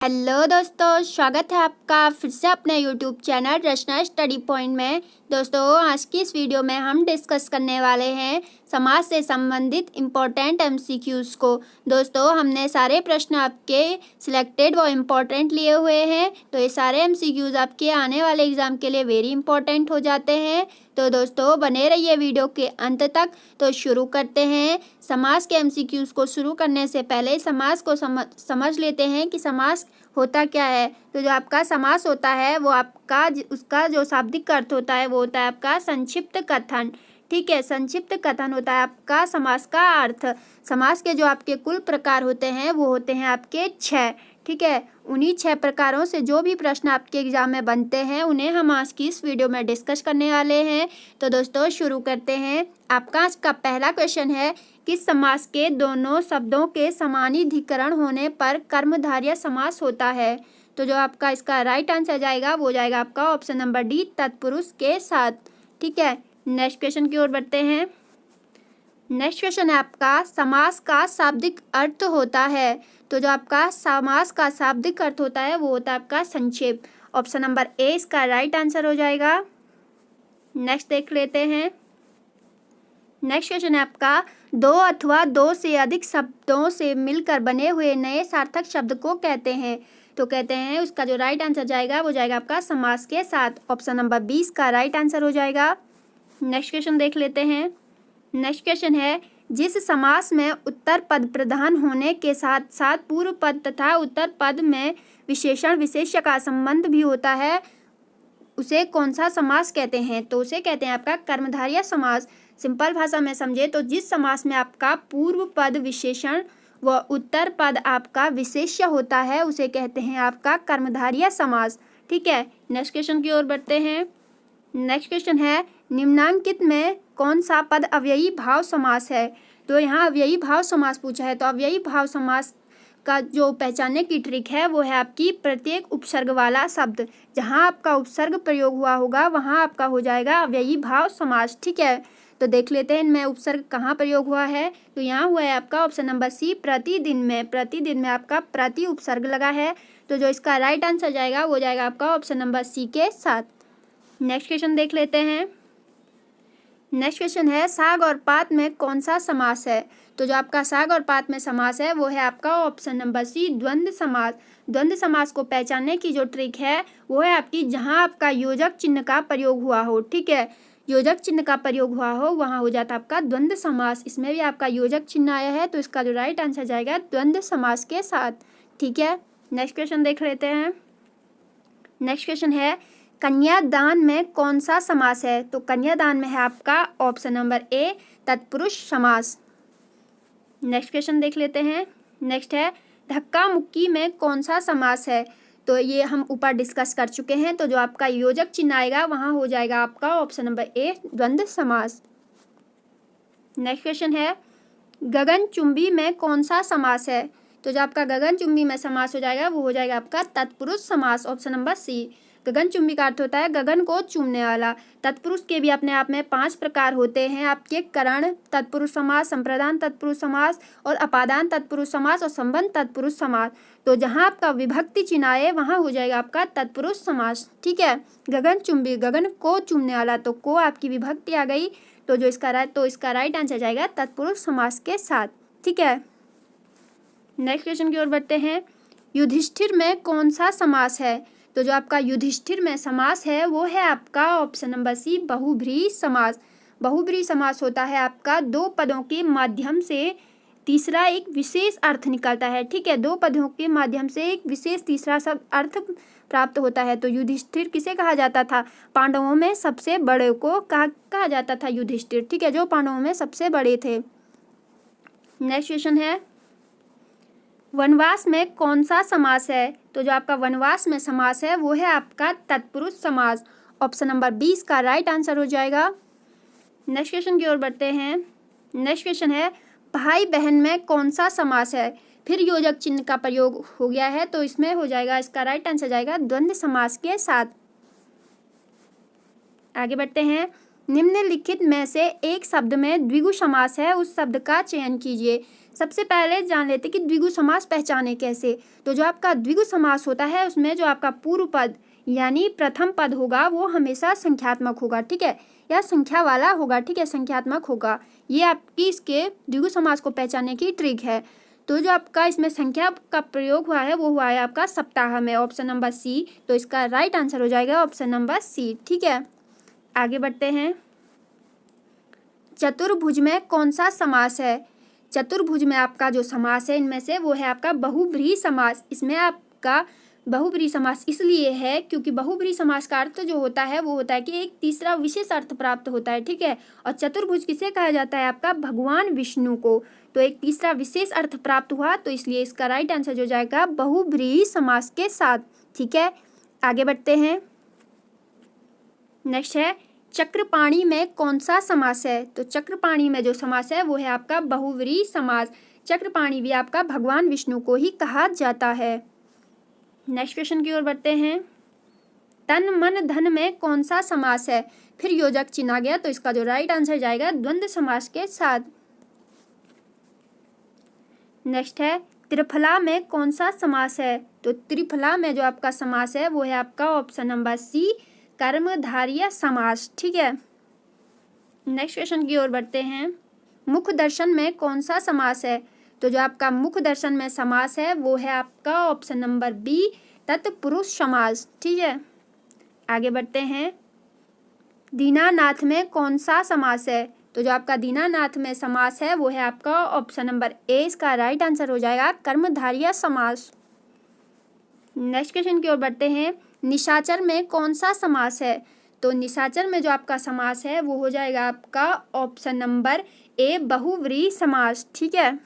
Hello दोस्तों, स्वागत है आपका फिर से अपने यूट्यूब चैनल रचना स्टडी पॉइंट में। दोस्तों, आज की इस वीडियो में हम डिस्कस करने वाले हैं समाज से संबंधित इम्पोर्टेंट एमसीक्यूज़ को। दोस्तों, हमने सारे प्रश्न आपके सिलेक्टेड व इम्पोर्टेंट लिए हुए हैं, तो ये सारे एमसीक्यूज़ आपके आने वाले एग्ज़ाम के लिए वेरी इंपॉर्टेंट हो जाते हैं। तो दोस्तों, बने रहिए वीडियो के अंत तक। तो शुरू करते हैं। समास के एमसीक्यूज़ को शुरू करने से पहले समास को समझ लेते हैं कि समास होता क्या है। तो जो आपका समास होता है वो आपका उसका जो शाब्दिक अर्थ होता है वो होता है आपका संक्षिप्त कथन। ठीक है, संक्षिप्त कथन होता है आपका समास का अर्थ। समास के जो आपके कुल प्रकार होते हैं वो होते हैं आपके 6। ठीक है, उन्हीं 6 प्रकारों से जो भी प्रश्न आपके एग्जाम में बनते हैं उन्हें हम आज की इस वीडियो में डिस्कस करने वाले हैं। तो दोस्तों, शुरू करते हैं। आपका आज का पहला क्वेश्चन है, किस समास के दोनों शब्दों के समानाधिकरण होने पर कर्मधारय समास होता है। तो जो आपका इसका राइट आंसर जाएगा वो जाएगा आपका ऑप्शन नंबर डी, तत्पुरुष के साथ। ठीक है, नेक्स्ट क्वेश्चन की ओर बढ़ते हैं। नेक्स्ट क्वेश्चन है आपका, समास का शाब्दिक अर्थ होता है। तो जो आपका समास का शाब्दिक अर्थ होता है वो होता है आपका संक्षेप। ऑप्शन नंबर ए इसका राइट आंसर हो जाएगा। नेक्स्ट देख लेते हैं। नेक्स्ट क्वेश्चन है आपका, दो अथवा दो से अधिक शब्दों से मिलकर बने हुए नए सार्थक शब्द को कहते हैं। तो कहते हैं उसका जो राइट आंसर जाएगा वो जाएगा आपका समास के साथ। ऑप्शन नंबर 20 का राइट आंसर हो जाएगा। नेक्स्ट क्वेश्चन देख लेते हैं। नेक्स्ट क्वेश्चन है, जिस समास में उत्तर पद प्रधान होने के साथ साथ पूर्व पद तथा उत्तर पद में विशेषण विशेष्य का संबंध भी होता है उसे कौन सा समास कहते हैं। तो उसे कहते हैं आपका कर्मधारय समास। सिंपल भाषा में समझे तो जिस समास में आपका पूर्व पद विशेषण व उत्तर पद आपका विशेष्य होता है उसे कहते हैं आपका कर्मधारय समास। ठीक है, नेक्स्ट क्वेश्चन की ओर बढ़ते हैं। नेक्स्ट क्वेश्चन है, निम्नांकित में कौन सा पद अव्ययी भाव समास है। तो यहाँ अव्ययी भाव समास पूछा है। तो अव्ययी भाव समास का जो पहचानने की ट्रिक है वो है आपकी प्रत्येक उपसर्ग वाला शब्द जहाँ आपका उपसर्ग प्रयोग हुआ होगा वहाँ आपका हो जाएगा अव्ययी भाव समास। ठीक है, तो देख लेते हैं इनमें उपसर्ग कहाँ प्रयोग हुआ है। तो यहाँ हुआ है आपका ऑप्शन नंबर सी, प्रतिदिन में। प्रतिदिन में आपका प्रति उपसर्ग लगा है। तो जो इसका राइट आंसर जाएगा वो जाएगा आपका ऑप्शन नंबर सी के साथ। नेक्स्ट क्वेश्चन देख लेते हैं। नेक्स्ट क्वेश्चन है, साग और पात में कौन सा समास है। तो जो आपका साग और पात में समास है वो है आपका ऑप्शन नंबर सी, द्वंद्व समास। द्वंद्व समास को पहचानने की जो ट्रिक है वो है आपकी जहां आपका योजक चिन्ह का प्रयोग हुआ हो। ठीक है, योजक चिन्ह का प्रयोग हुआ हो वहां हो जाता आपका द्वंद्व समास। इसमें भी आपका योजक चिन्ह आया है तो इसका जो राइट आंसर जाएगा द्वंद्व समास के साथ। ठीक है, नेक्स्ट क्वेश्चन देख लेते हैं। नेक्स्ट क्वेश्चन है, कन्यादान में कौन सा समास है। तो कन्यादान में है आपका ऑप्शन नंबर ए, तत्पुरुष समास। नेक्स्ट क्वेश्चन देख लेते हैं। नेक्स्ट है, धक्का मुक्की में कौन सा समास है। तो ये हम ऊपर डिस्कस कर चुके हैं। तो जो आपका योजक चिन्ह आएगा वहाँ हो जाएगा आपका ऑप्शन नंबर ए, द्वंद्व समास। नेक्स्ट क्वेश्चन है, गगनचुंबी में कौन सा समास है। तो जो आपका गगनचुंबी में समास हो जाएगा वो हो जाएगा आपका तत्पुरुष समास। Option number C. गगनचुंबी का अर्थ होता है गगन को चूमने वाला। तत्पुरुष के भी अपने आप में 5 प्रकार होते हैं आपके, करण तत्पुरुष समास, संप्रदान तत्पुरुष समास और अपादान तत्पुरुष समास और संबंध तत्पुरुष समास। तो जहाँ आपका विभक्ति चिन्ह आए वहाँ हो जाएगा आपका तत्पुरुष समास। ठीक है, गगनचुंबी, गगन को चूमने वाला, तो को आपकी विभक्ति आ गई। तो जो इसका राइट आंसर जाएगा तत्पुरुष समास के साथ। ठीक है, नेक्स्ट क्वेश्चन की ओर बढ़ते हैं। युधिष्ठिर में कौन सा समास है। तो जो आपका युधिष्ठिर में समास है वो है आपका ऑप्शन नंबर सी, बहुब्रीहि समास। बहुब्रीहि समास होता है आपका दो पदों के माध्यम से तीसरा एक विशेष अर्थ निकलता है। ठीक है, दो पदों के माध्यम से एक विशेष तीसरा शब्द अर्थ प्राप्त होता है। तो युधिष्ठिर किसे कहा जाता था, पांडवों में सबसे बड़े को कहा जाता था युधिष्ठिर। ठीक है, जो पांडवों में सबसे बड़े थे। नेक्स्ट क्वेश्चन है, वनवास में कौन सा समास है। तो जो आपका वनवास में समास है वो है आपका तत्पुरुष समास। ऑप्शन नंबर 20 का राइट आंसर हो जाएगा। नेक्स्ट क्वेश्चन की ओर बढ़ते हैं। नेक्स्ट क्वेश्चन है, भाई बहन में कौन सा समास है। फिर योजक चिन्ह का प्रयोग हो गया है तो इसमें हो जाएगा, इसका राइट आंसर जाएगा द्वंद्व समास के साथ। आगे बढ़ते हैं। निम्नलिखित में से एक शब्द में द्विगु समास है, उस शब्द का चयन कीजिए। सबसे पहले जान लेते कि द्विगु समास पहचाने कैसे। तो जो आपका द्विगु समास होता है उसमें जो आपका पूर्व पद यानी प्रथम पद होगा वो हमेशा संख्यात्मक होगा, ठीक है, या संख्या वाला होगा, ठीक है, संख्यात्मक होगा। ये आपकी इसके द्विगु समास को पहचानने की ट्रिक है। तो जो आपका इसमें संख्या का प्रयोग हुआ है वो हुआ है आपका सप्ताह में, ऑप्शन नंबर सी। तो इसका राइट आंसर हो जाएगा ऑप्शन नंबर सी, ठीक है। आगे बढ़ते हैं। चतुर्भुज में कौन सा समास है? चतुर्भुज में आपका जो समास है इनमें से वो है आपका बहुब्रीहि समास। इसमें आपका बहुब्रीहि समास इसलिए है क्योंकि बहुब्रीहि समास का अर्थ जो होता है वो होता है कि एक तीसरा विशेष अर्थ प्राप्त होता है, ठीक है। और चतुर्भुज किसे कहा जाता है? आपका भगवान विष्णु को। तो एक तीसरा विशेष अर्थ प्राप्त हुआ, तो इसलिए इसका राइट आंसर जो जाएगा बहुब्रीहि समास के साथ, ठीक है। आगे बढ़ते हैं। नेक्स्ट है चक्रपाणी में कौन सा समास है? तो चक्रपाणी में जो समास है वो है आपका बहुव्रीहि समास। चक्रपाणी भी आपका भगवान विष्णु को ही कहा जाता है। नेक्स्ट क्वेश्चन की ओर बढ़ते हैं। तन मन धन में कौन सा समास है? फिर योजक चिन्ह आ गया, तो इसका जो राइट आंसर जाएगा द्वंद्व समास के साथ। नेक्स्ट है त्रिफला में कौन सा समास है? तो त्रिफला में जो आपका समास है वो है आपका ऑप्शन नंबर सी, कर्मधारय समास, ठीक है। नेक्स्ट क्वेश्चन की ओर बढ़ते हैं। मुख दर्शन में कौन सा समास है? तो जो आपका मुख दर्शन में समास है वो है आपका ऑप्शन नंबर बी, तत्पुरुष समास, ठीक है। आगे बढ़ते हैं। दीनानाथ में कौन सा समास है? तो जो आपका दीनानाथ में समास है वो है आपका ऑप्शन नंबर ए। इसका राइट आंसर हो जाएगा कर्मधारय समास। नेक्स्ट क्वेश्चन की ओर बढ़ते हैं। निशाचर में कौन सा समास है? तो निशाचर में जो आपका समास है वो हो जाएगा आपका ऑप्शन नंबर ए, बहुव्रीहि समास, ठीक है।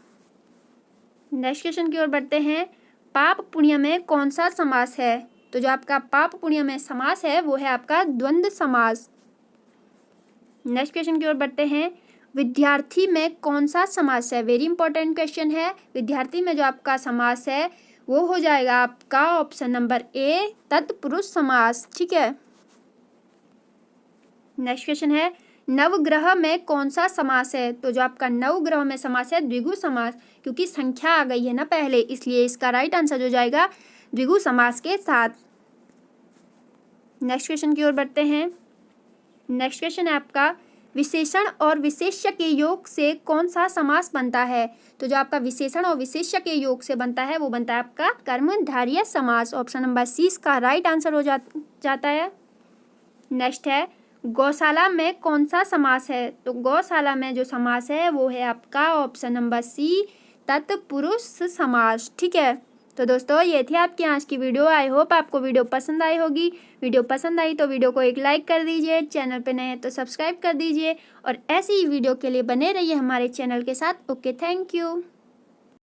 नेक्स्ट क्वेश्चन की ओर बढ़ते हैं। पाप पुण्य में कौन सा समास है? तो जो आपका पाप पुण्य में समास है वो है आपका द्वंद्व समास। नेक्स्ट क्वेश्चन की ओर बढ़ते हैं। विद्यार्थी में कौन सा समास है? वेरी इंपॉर्टेंट क्वेश्चन है। विद्यार्थी में जो आपका समास है वो हो जाएगा आपका ऑप्शन नंबर ए, तत्पुरुष समास, ठीक है। नेक्स्ट क्वेश्चन है। नवग्रह में कौन सा समास है? तो जो आपका नवग्रह में समास है द्विगु समास, क्योंकि संख्या आ गई है ना पहले, इसलिए इसका राइट आंसर जो जाएगा द्विगु समास के साथ। नेक्स्ट क्वेश्चन की ओर बढ़ते हैं। नेक्स्ट क्वेश्चन है आपका विशेषण और विशेष्य के योग से कौन सा समास बनता है? तो जो आपका विशेषण और विशेष्य के योग से बनता है वो बनता है आपका कर्मधारय समास। ऑप्शन नंबर सी इसका राइट आंसर हो जाता है। नेक्स्ट है गौशाला में कौन सा समास है? तो गौशाला में जो समास है वो है आपका ऑप्शन नंबर सी, तत्पुरुष समास, ठीक है। तो दोस्तों ये थी आपकी आज की वीडियो। आई होप आपको वीडियो पसंद आई होगी। वीडियो पसंद आई तो वीडियो को एक लाइक कर दीजिए, चैनल पे नए हैं तो सब्सक्राइब कर दीजिए और ऐसी ही वीडियो के लिए बने रहिए हमारे चैनल के साथ। Okay, thank you.